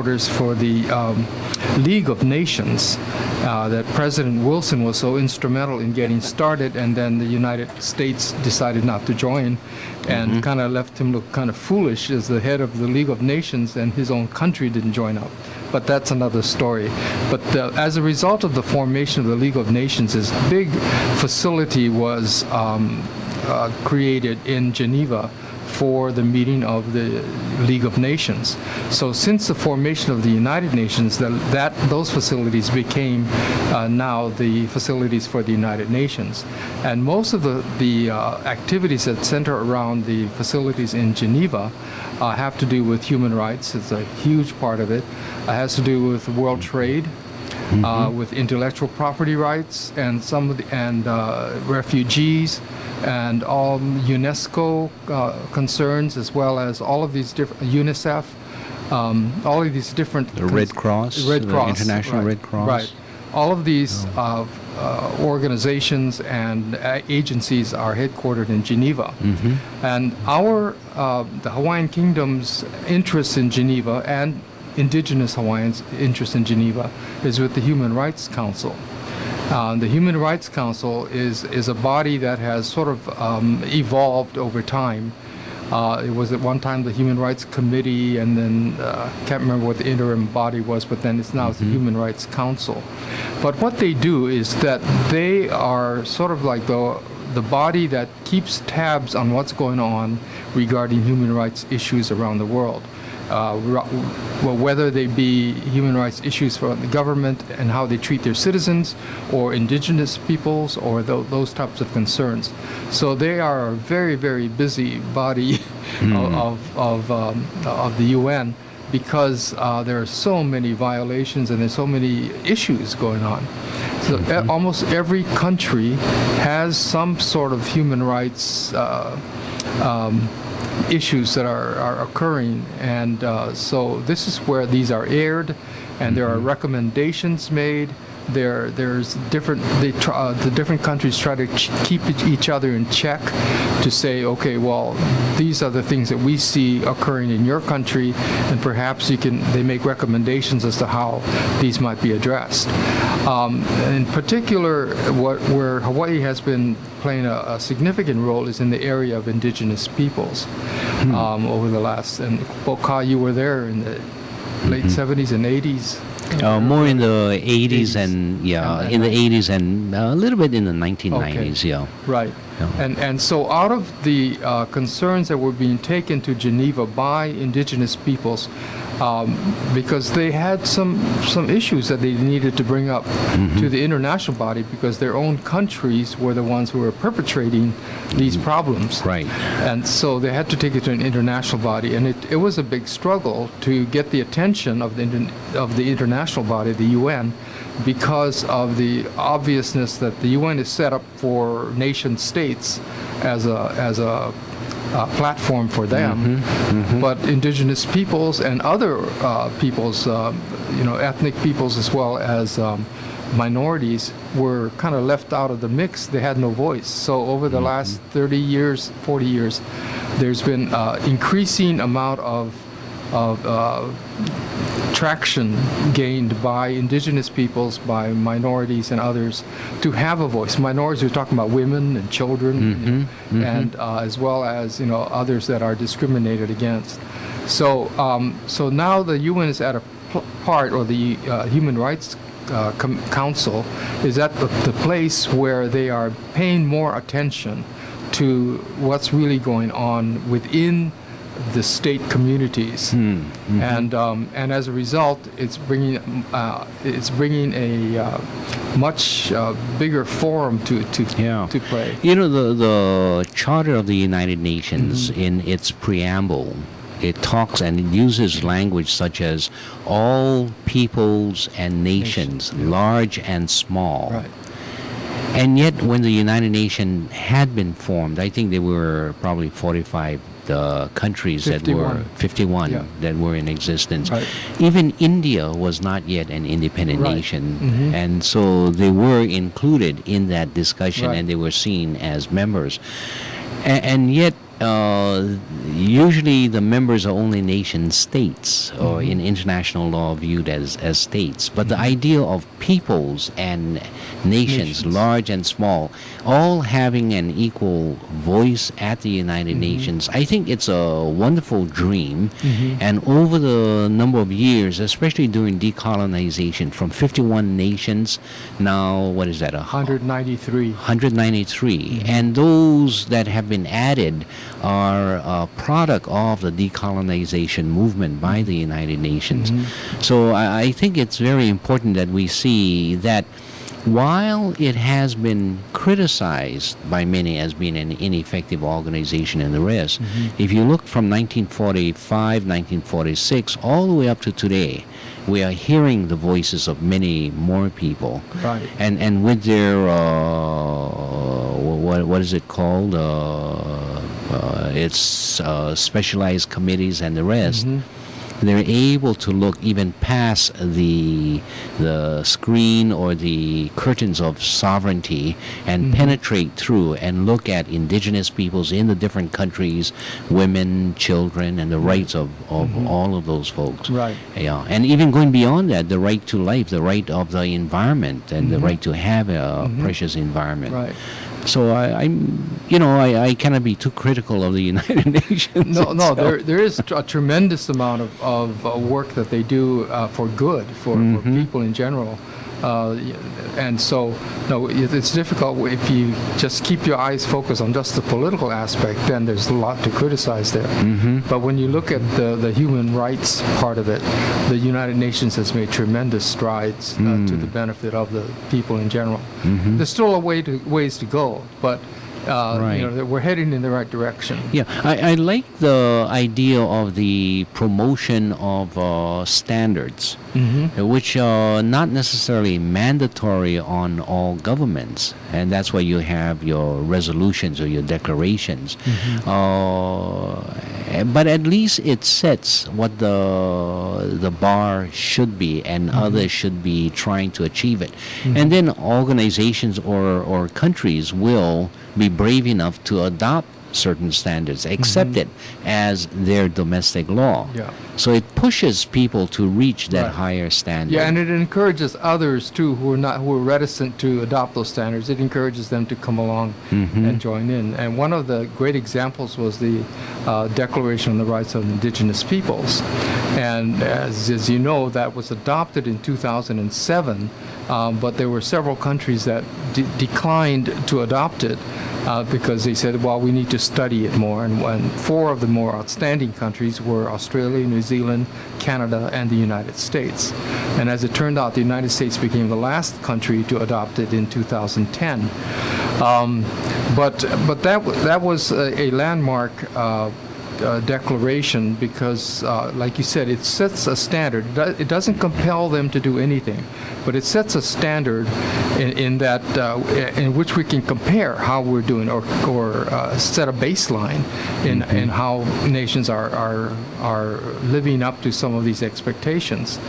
headquarters for the League of Nations that President Wilson was so instrumental in getting started, and then the United States decided not to join and kind of left him look kind of foolish as the head of the League of Nations, and his own country didn't join up. But that's another story. But as a result of the formation of the League of Nations, this big facility was created in Geneva for the meeting of the League of Nations. So since the formation of the United Nations, those facilities became now the facilities for the United Nations. And most of the activities that center around the facilities in Geneva have to do with human rights. It's a huge part of it. It has to do with world trade, with intellectual property rights, and refugees, and all UNESCO concerns, as well as all of these different UNICEF, all of these different the Red Cross, the International Red Cross, right? All of these organizations and agencies are headquartered in Geneva, and the Hawaiian Kingdom's interest in Geneva and indigenous Hawaiians' interest in Geneva is with the Human Rights Council. The Human Rights Council is a body that has sort of evolved over time. It was at one time the Human Rights Committee, and then can't remember what the interim body was, but then it's now the Human Rights Council. But what they do is that they are sort of like the body that keeps tabs on what's going on regarding human rights issues around the world. Whether they be human rights issues for the government and how they treat their citizens, or indigenous peoples, or those types of concerns. So they are a very, very busy body of the UN, because there are so many violations and there's so many issues going on. So almost every country has some sort of human rights issues that are occurring, and so this is where these are aired, and there are recommendations made. There's different. The different countries try to keep each other in check, to say, okay, well, these are the things that we see occurring in your country, and perhaps they make recommendations as to how these might be addressed. In particular, where Hawaii has been playing a significant role is in the area of indigenous peoples over the last. And Boka, you were there in the late 70s and 80s. More in the 80s and in the 80s and a little bit in the 1990s, Right. And so out of the concerns that were being taken to Geneva by indigenous peoples, because they had some issues that they needed to bring up to the international body, because their own countries were the ones who were perpetrating these problems. Right. And so they had to take it to an international body, and it was a big struggle to get the attention of the international body, the UN, because of the obviousness that the UN is set up for nation states as a platform for them, but indigenous peoples and other peoples, ethnic peoples as well as minorities, were kind of left out of the mix. They had no voice. So over the last 30 years, 40 years, there's been increasing amount of traction gained by indigenous peoples, by minorities and others, to have a voice. Minorities, we're talking about women and children, and as well as others that are discriminated against. So so now the UN is at a part, or the Human Rights Council is at the place where they are paying more attention to what's really going on within the state communities, and as a result, it's bringing a much bigger forum to play. The Charter of the United Nations, in its preamble, it talks and it uses language such as all peoples and nations, large and small. Right. And yet, when the United Nations had been formed, I think there were probably 45 countries 51. That were 51 that were in existence. Right. Even India was not yet an independent nation, and so they were included in that discussion, and they were seen as members. And yet, usually the members are only nation states, or in international law viewed as states. But the idea of peoples and nations, large and small, all having an equal voice at the United Nations, I think it's a wonderful dream. And over the number of years, especially during decolonization, from 51 nations, now what is that? 193. 193. And those that have been added are a product of the decolonization movement by the United Nations. So I think it's very important that we see that while it has been criticized by many as being an ineffective organization and the rest, if you look from 1945, 1946, all the way up to today, we are hearing the voices of many more people. Right. And with their, what is it called? It's specialized committees and the rest. They're able to look even past the screen or the curtains of sovereignty and penetrate through and look at indigenous peoples in the different countries, women, children, and the rights of all of those folks. Right. Yeah, and even going beyond that, the right to life, the right of the environment, and the right to have a precious environment. Right. So I cannot be too critical of the United Nations. No, there is a tremendous amount of work that they do for good, for people in general. And so, no, it's difficult if you just keep your eyes focused on just the political aspect, then there's a lot to criticize there. But when you look at the human rights part of it, the United Nations has made tremendous strides to the benefit of the people in general. There's still ways to go, but we're heading in the right direction. Yeah, I like the idea of the promotion of standards, which are not necessarily mandatory on all governments, and that's why you have your resolutions or your declarations. But at least it sets what the bar should be, and others should be trying to achieve it. And then organizations or countries will be brave enough to adopt certain standards, accept it as their domestic law. Yeah. So it pushes people to reach that higher standard. Yeah, and it encourages others too who are reticent to adopt those standards. It encourages them to come along and join in. And one of the great examples was the Declaration on the Rights of Indigenous Peoples. And as you know, that was adopted in 2007, but there were several countries that declined to adopt it. Because they said, well, we need to study it more. And four of the more outstanding countries were Australia, New Zealand, Canada, and the United States. And as it turned out, the United States became the last country to adopt it in 2010. But that was a landmark declaration because, like you said, it sets a standard. It doesn't compel them to do anything, but it sets a standard in that in which we can compare how we're doing, or set a baseline in how nations are living up to some of these expectations.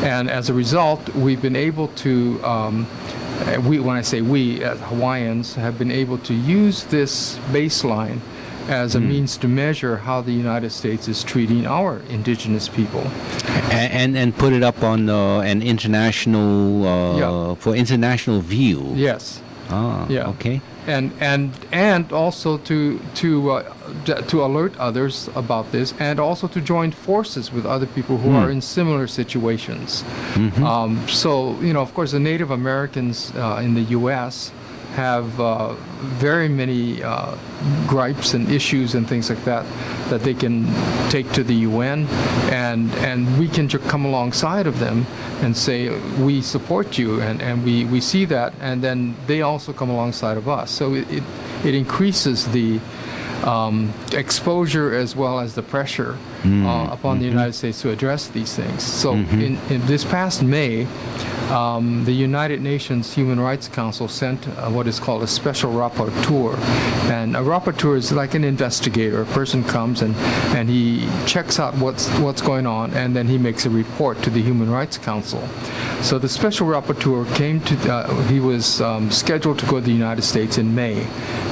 And as a result, we've been able to. When I say we, as Hawaiians, have been able to use this baseline as a means to measure how the United States is treating our indigenous people, and put it up on an international for international view. Yes. Okay. And also to alert others about this, and also to join forces with other people who are in similar situations. So of course, the Native Americans in the U.S. have very many gripes and issues and things like that they can take to the UN, and we can come alongside of them and say, we support you, and we see that, and then they also come alongside of us. So it increases the exposure as well as the pressure upon the United States to address these things. So in this past May, the United Nations Human Rights Council sent what is called a special rapporteur. And a rapporteur is like an investigator. A person comes and he checks out what's going on, and then he makes a report to the Human Rights Council. So the special rapporteur he was scheduled to go to the United States in May,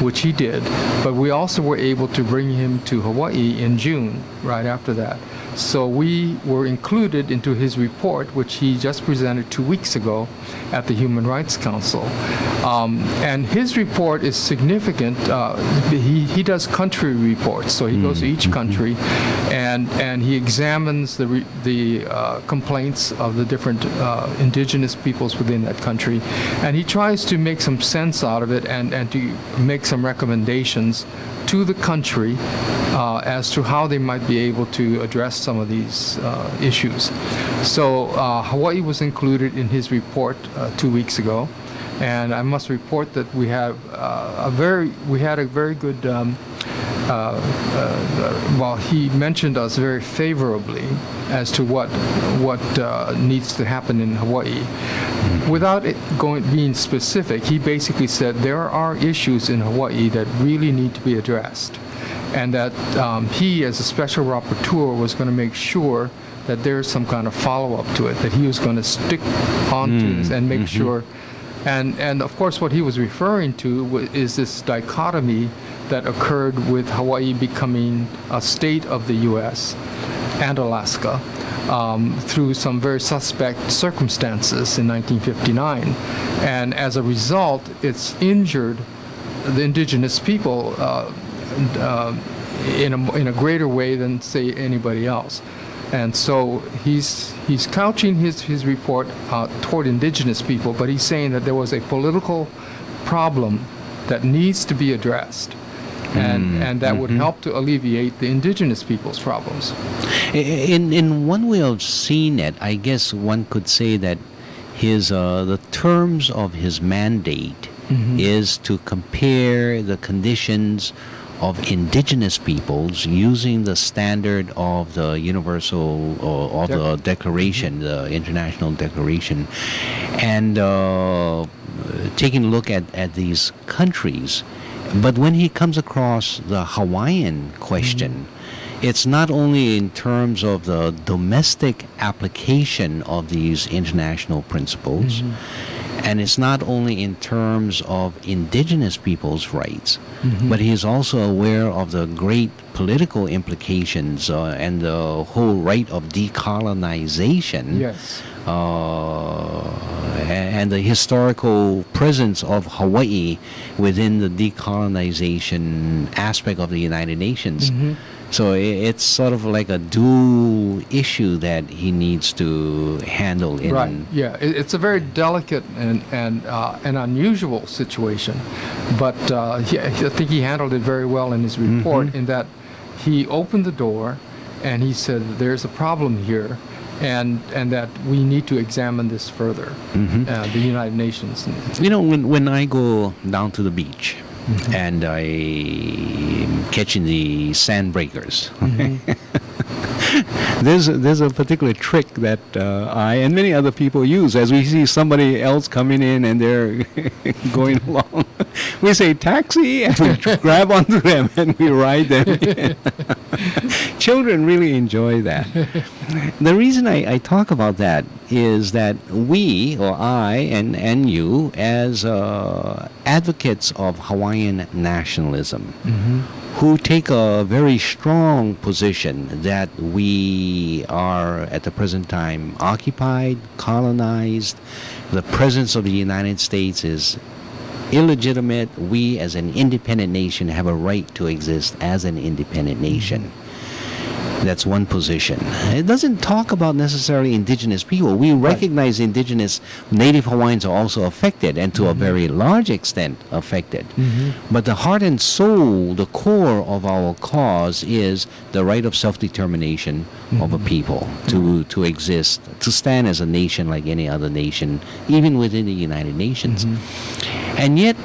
which he did. But we also were able to bring him to Hawaii in June, right after that. So we were included into his report, which he just presented 2 weeks ago at the Human Rights Council. And his report is significant. He does country reports, so he goes to each country and he examines the complaints of the different indigenous peoples within that country, and he tries to make some sense out of it and to make some recommendations to the country as to how they might be able to address some of these issues. So Hawaii was included in his report 2 weeks ago, and I must report that we had a very good. Well, he mentioned us very favorably as to what needs to happen in Hawaii. Without it being specific, he basically said there are issues in Hawaii that really need to be addressed, and that he, as a special rapporteur, was going to make sure that there's some kind of follow-up to it, that he was going to stick on to this and make sure. And of course, what he was referring to is this dichotomy that occurred with Hawaii becoming a state of the U.S. and Alaska through some very suspect circumstances in 1959. And as a result, it's injured the indigenous people in a greater way than, say, anybody else. And so he's couching his report toward indigenous people, but he's saying that there was a political problem that needs to be addressed, and that would help to alleviate the indigenous people's problems. In one way of seeing it, I guess one could say that the terms of his mandate is to compare the conditions of indigenous peoples using the standard of the universal or the declaration, the international declaration, and taking a look at these countries. But when he comes across the Hawaiian question, it's not only in terms of the domestic application of these international principles, and it's not only in terms of indigenous people's rights, but he's also aware of the great political implications and the whole right of decolonization. Yes. And the historical presence of Hawaii within the decolonization aspect of the United Nations. So it's sort of like a dual issue that he needs to handle. Right. Yeah. It's a very delicate and an unusual situation, but I think he handled it very well in his report. In that he opened the door, and he said there's a problem here, and that we need to examine this further. The United Nations. You know, when I go down to the beach. And I'm catching the sand breakers. There's a particular trick that I and many other people use. As we see somebody else coming in and they're going along, we say taxi, and we grab onto them and we ride them in. Children really enjoy that. The reason I talk about that is that we, or I and you, as advocates of Hawaiian nationalism, who take a very strong position that we are at the present time occupied, colonized, the presence of the United States is illegitimate. We as an independent nation have a right to exist as an independent nation. That's one position. It doesn't talk about necessarily indigenous people. We recognize indigenous native Hawaiians are also affected, and to a very large extent affected. But the heart and soul, the core of our cause is the right of self-determination of a people to exist, to stand as a nation like any other nation, even within the United Nations. And yet,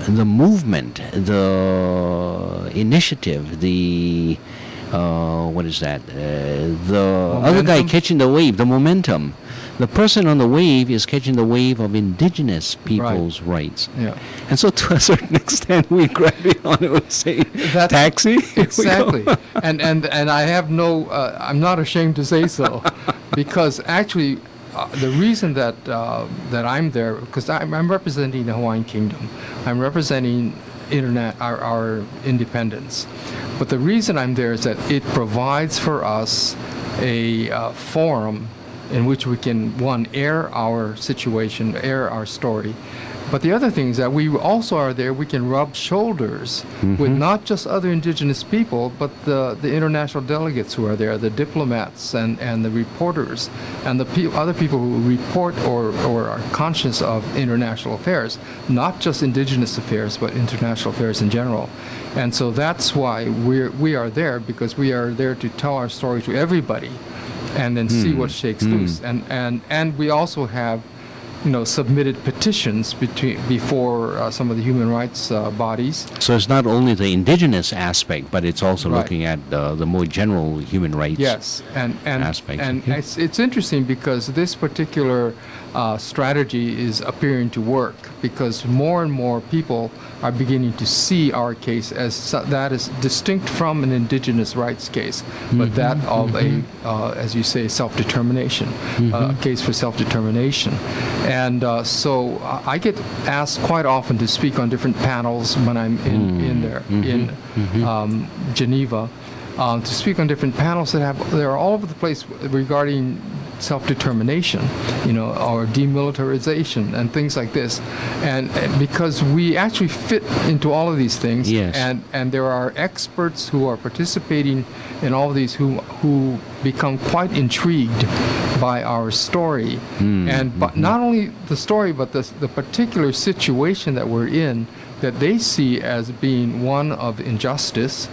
the movement, the initiative, the what is that? The other guy catching the wave, the momentum. The person on the wave is catching the wave of indigenous people's rights. Yeah. And so to a certain extent, we grab it on it and say, taxi? Exactly. and I have no, I'm not ashamed to say so, because actually the reason that that I'm there, because I'm representing the Hawaiian Kingdom. I'm representing our independence. But the reason I'm there is that it provides for us a forum in which we can, one, air our situation, air our story. But the other thing is that we also are there, we can rub shoulders with not just other indigenous people, but the international delegates who are there, the diplomats and the reporters, and the other people who report or are conscious of international affairs, not just indigenous affairs, but international affairs in general. And so that's why we are there, because we are there to tell our story to everybody and then see what shakes loose. And we also have, submitted petitions before some of the human rights bodies. So it's not only the indigenous aspect, but it's also looking at the more general human rights aspect. And it's interesting because this particular strategy is appearing to work, because more and more people are beginning to see our case as that is distinct from an indigenous rights case, but that of a, as you say, self-determination, a case for self-determination. And so I get asked quite often to speak on different panels when I'm in there, in Geneva, to speak on different panels that are all over the place regarding self-determination, or demilitarization and things like this, and because we actually fit into all of these things, and there are experts who are participating in all of these who become quite intrigued by our story, but not only the story, but the particular situation that we're in, that they see as being one of injustice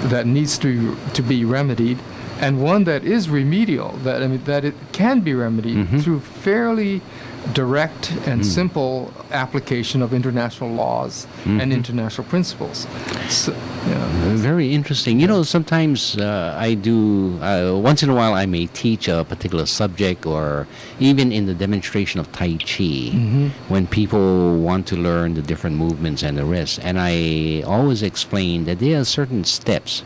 that needs to be remedied, and one that is remedial, that it can be remedied through fairly direct and simple application of international laws and international principles. So, very interesting. Sometimes I do, once in a while I may teach a particular subject, or even in the demonstration of Tai Chi, when people want to learn the different movements and the rest. And I always explain that there are certain steps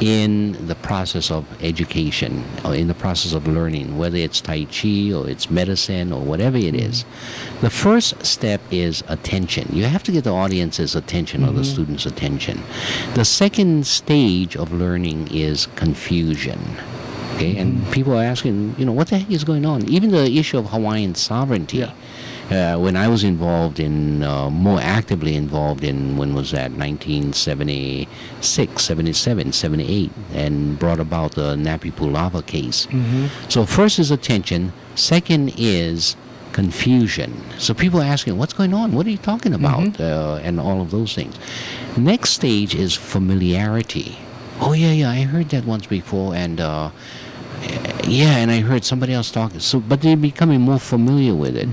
in the process of education, or in the process of learning, whether it's Tai Chi or it's medicine or whatever it is. The first step is attention. You have to get the audience's attention or the student's attention. The second stage of learning is confusion. Okay, and people are asking, what the heck is going on? Even the issue of Hawaiian sovereignty. When I was involved in, more actively involved in, when was that, 1976, 77, 78, and brought about the Napi Pulava case. So first is attention, second is confusion. So people are asking, what's going on? What are you talking about? And all of those things. Next stage is familiarity. Oh, yeah, I heard that once before, and and I heard somebody else talking. So, but they're becoming more familiar with it.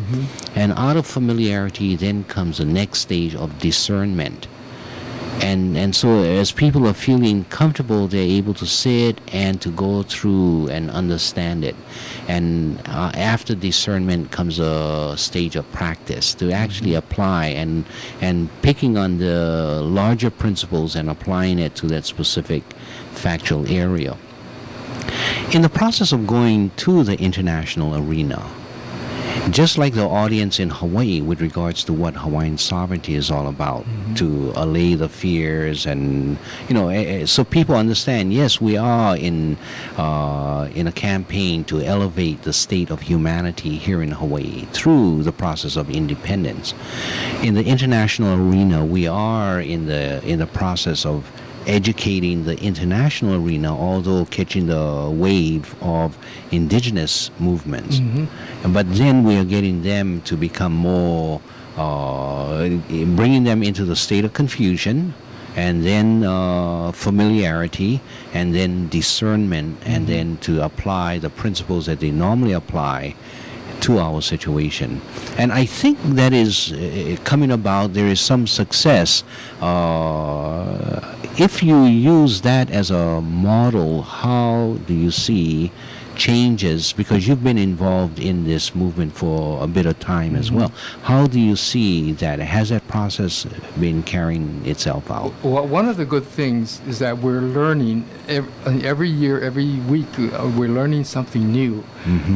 And out of familiarity then comes the next stage of discernment. And so as people are feeling comfortable, they're able to sit and to go through and understand it. And after discernment comes a stage of practice to actually apply and picking on the larger principles and applying it to that specific factual area. In the process of going to the international arena, just like the audience in Hawaii with regards to what Hawaiian sovereignty is all about, to allay the fears, and so people understand, yes, we are in a campaign to elevate the state of humanity here in Hawaii through the process of independence. In the international arena, we are in the process of educating the international arena, although catching the wave of indigenous movements. But then we are getting them to become more, bringing them into the state of confusion, and then familiarity, and then discernment, and then to apply the principles that they normally apply to our situation. And I think that is coming about. There is some success. If you use that as a model, how do you see changes? Because you've been involved in this movement for a bit of time as well. How do you see that? Has that process been carrying itself out? Well, one of the good things is that we're learning every year, every week, we're learning something new.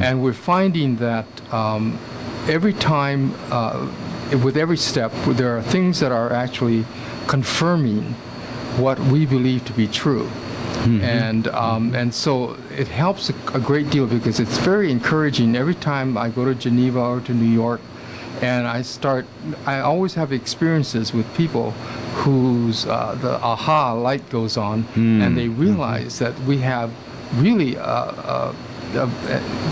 And we're finding that every time, with every step, there are things that are actually confirming what we believe to be true. And so it helps a great deal because it's very encouraging. Every time I go to Geneva or to New York, and I always have experiences with people whose the aha light goes on, and they realize that we have really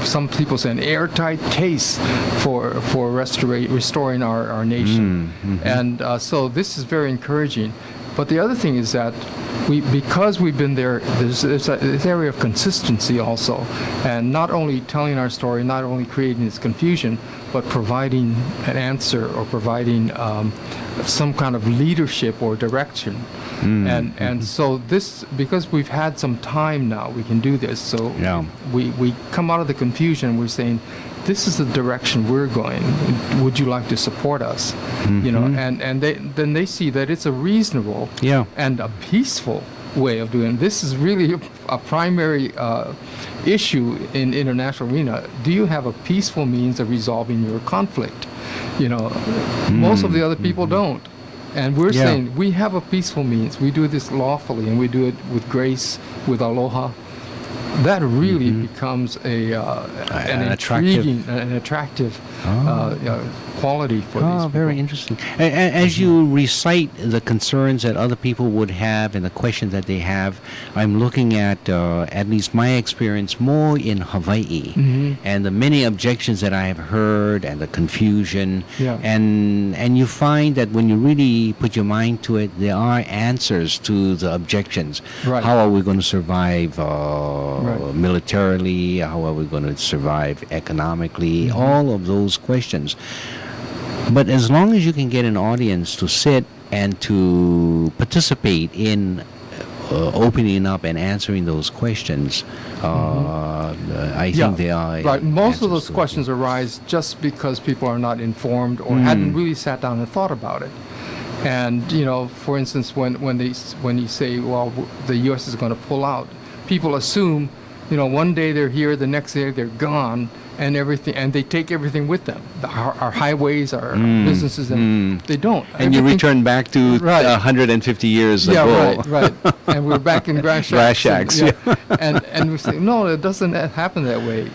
some people say an airtight case for restoring our nation. And so this is very encouraging. But the other thing is that because we've been there, there's this area of consistency also, and not only telling our story, not only creating this confusion, but providing an answer or providing some kind of leadership or direction. And so this, because we've had some time now, we can do this. So we come out of the confusion. We're saying, this is the direction we're going. Would you like to support us? You know, and then they see that it's a reasonable and a peaceful way of doing it. This is really a primary issue in international arena. Do you have a peaceful means of resolving your conflict? You know, most of the other people don't. And we're saying we have a peaceful means. We do this lawfully, and we do it with grace, with aloha. That really becomes an attractive quality for these people. Very interesting. As you recite the concerns that other people would have and the questions that they have, I'm looking at least my experience more in Hawaii and the many objections that I have heard and the confusion. And you find that when you really put your mind to it, there are answers to the objections. How are we going to survive militarily? How are we going to survive economically? All of those questions. But as long as you can get an audience to sit and to participate in opening up and answering those questions, I think they are. Right. Most of those questions arise just because people are not informed or hadn't really sat down and thought about it. And, you know, for instance, when you say, well, the U.S. is going to pull out, people assume, you know, one day they're here, the next day they're gone, and everything, and they take everything with them. Our highways, our businesses, and they don't. And you return back to 150 years ago. Right. And we're back in grass shacks. And we say, no, it doesn't happen that way.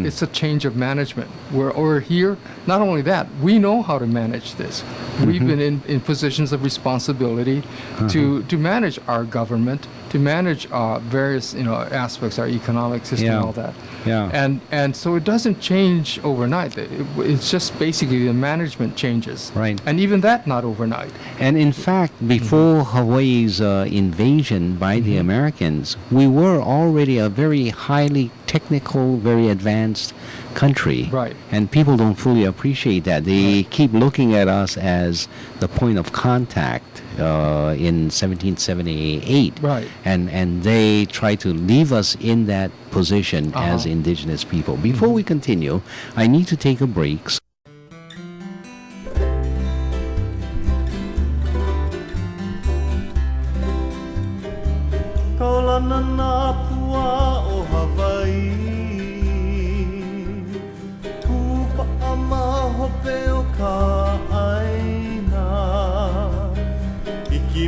It's a change of management. We're here. Not only that, we know how to manage this. We've been in positions of responsibility to manage our government, to manage various aspects, our economic system, all that. And so it doesn't change overnight. It's just basically the management changes. Right. And even that not overnight. And in fact, before Hawaii's invasion by the Americans, we were already a very highly technical, very advanced country. Right. And people don't fully appreciate that. They keep looking at us as the point of contact in 1778. Right. And they try to leave us in that position as indigenous people. Before we continue, I need to take a break.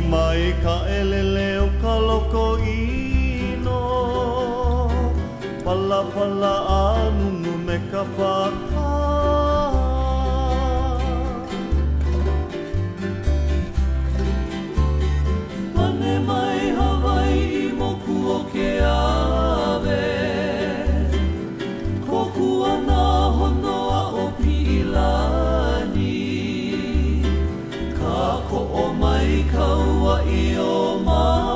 Mai ka elele o ka loko ino Pala pala anunu me ka paka Pane mai Hawaii moku o ke ave Koku ana honoa o Pilani Ka ko o mai kaua I o mai